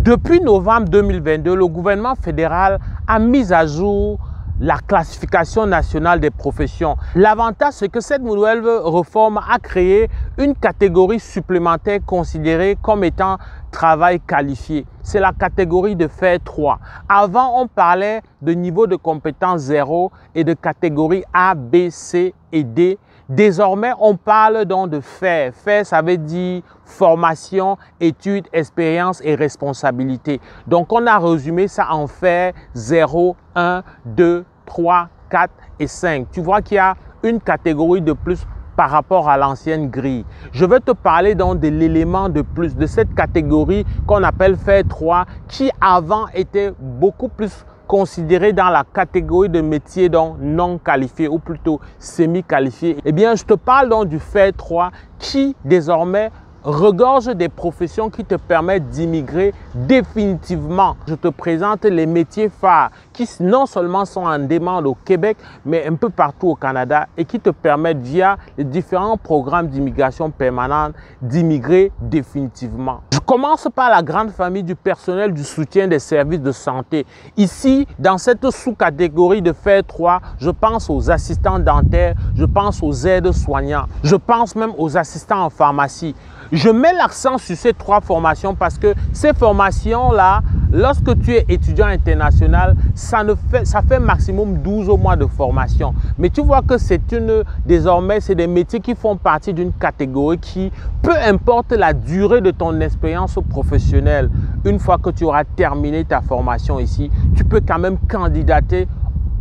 Depuis novembre 2022, le gouvernement fédéral a mis à jour la classification nationale des professions. L'avantage, c'est que cette nouvelle réforme a créé une catégorie supplémentaire considérée comme étant travail qualifié. C'est la catégorie de faire 3. Avant, on parlait de niveau de compétence 0 et de catégorie A, B, C et D. Désormais, on parle donc de faire. Faire, ça veut dire formation, études, expérience et responsabilité. Donc, on a résumé ça en faire 0, 1, 2, 3, 4 et 5. Tu vois qu'il y a une catégorie de plus par rapport à l'ancienne grille. Je vais te parler donc de l'élément de plus de cette catégorie qu'on appelle faire 3 qui avant était beaucoup plus considéré dans la catégorie de métiers donc non qualifiés ou plutôt semi-qualifiés. Eh bien, je te parle donc du faire 3 qui désormais regorge des professions qui te permettent d'immigrer définitivement. Je te présente les métiers phares qui non seulement sont en demande au Québec, mais un peu partout au Canada et qui te permettent via les différents programmes d'immigration permanente d'immigrer définitivement. Je commence par la grande famille du personnel du soutien des services de santé. Ici, dans cette sous-catégorie de faire 3, je pense aux assistants dentaires, je pense aux aides-soignants, je pense même aux assistants en pharmacie. Je mets l'accent sur ces 3 formations parce que ces formations-là, lorsque tu es étudiant international, ça fait maximum 12 mois de formation. Mais tu vois que désormais, c'est des métiers qui font partie d'une catégorie qui, peu importe la durée de ton expérience professionnelle, une fois que tu auras terminé ta formation ici, tu peux quand même candidater,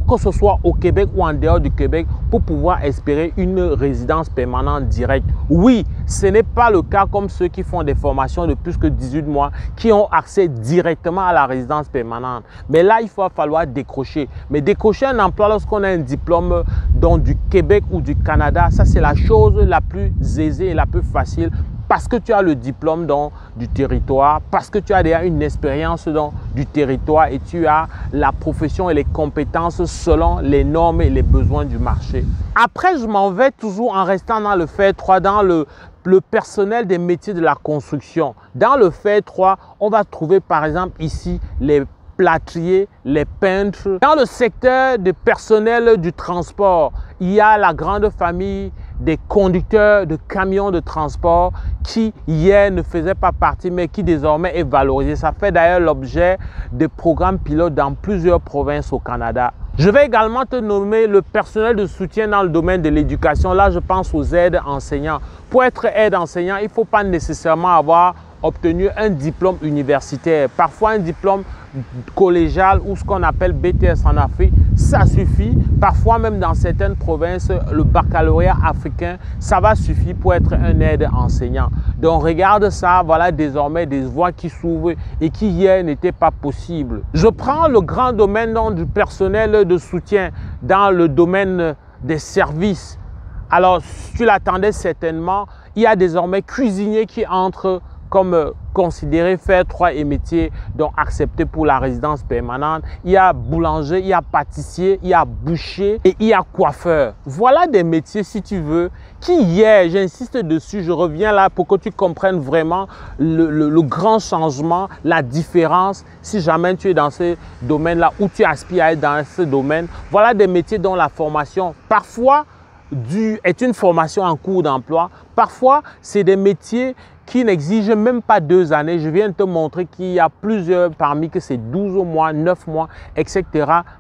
que ce soit au Québec ou en dehors du Québec, pour pouvoir espérer une résidence permanente directe. Oui, ce n'est pas le cas comme ceux qui font des formations de plus que 18 mois, qui ont accès directement à la résidence permanente. Mais là, il va falloir décrocher. Mais décrocher un emploi lorsqu'on a un diplôme du Québec ou du Canada, ça c'est la chose la plus aisée et la plus facile. Parce que tu as le diplôme du territoire, parce que tu as déjà une expérience du territoire et tu as la profession et les compétences selon les normes et les besoins du marché. Après, je m'en vais toujours en restant dans le faire 3, dans le personnel des métiers de la construction. Dans le faire 3, on va trouver par exemple ici les plâtriers, les peintres. Dans le secteur du personnel du transport, il y a la grande famille des conducteurs de camions de transport qui hier ne faisaient pas partie mais qui désormais est valorisé. Ça fait d'ailleurs l'objet de programmes pilotes dans plusieurs provinces au Canada. Je vais également te nommer le personnel de soutien dans le domaine de l'éducation. Là, je pense aux aides enseignants. Pour être aide enseignant, il ne faut pas nécessairement avoir obtenu un diplôme universitaire. Parfois, un diplôme collégial ou ce qu'on appelle BTS en Afrique, ça suffit. Parfois, même dans certaines provinces, le baccalauréat africain, ça va suffire pour être un aide enseignant. Donc, regarde ça, voilà désormais des voies qui s'ouvrent et qui hier n'étaient pas possibles. Je prends le grand domaine du personnel de soutien dans le domaine des services. Alors, tu l'attendais certainement, il y a désormais cuisiniers qui entrent comme considéré faire 3 et métiers donc acceptés pour la résidence permanente. Il y a boulanger, il y a pâtissier, il y a boucher et il y a coiffeur. Voilà des métiers, si tu veux, qui hier, j'insiste dessus, je reviens là pour que tu comprennes vraiment le grand changement, la différence si jamais tu es dans ce domaine-là ou tu aspires à être dans ce domaine. Voilà des métiers dont la formation parfois est une formation en cours d'emploi. Parfois, c'est des métiers qui n'exigent même pas 2 années. Je viens de te montrer qu'il y a plusieurs parmi que c'est 12 mois, 9 mois, etc.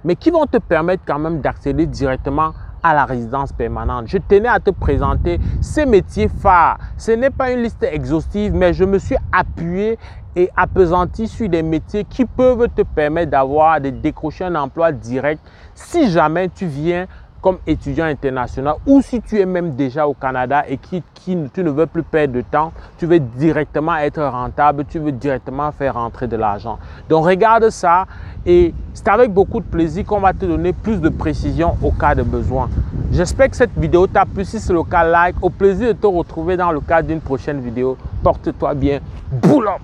Mais qui vont te permettre quand même d'accéder directement à la résidence permanente. Je tenais à te présenter ces métiers phares. Ce n'est pas une liste exhaustive, mais je me suis appuyé et appesanti sur des métiers qui peuvent te permettre de décrocher un emploi direct si jamais tu viens comme étudiant international ou si tu es même déjà au Canada et tu ne veux plus perdre de temps, tu veux directement être rentable, tu veux directement faire rentrer de l'argent. Donc regarde ça et c'est avec beaucoup de plaisir qu'on va te donner plus de précision au cas de besoin. J'espère que cette vidéo t'a plu. Si c'est le cas, like. Au plaisir de te retrouver dans le cadre d'une prochaine vidéo. Porte-toi bien. Boulot!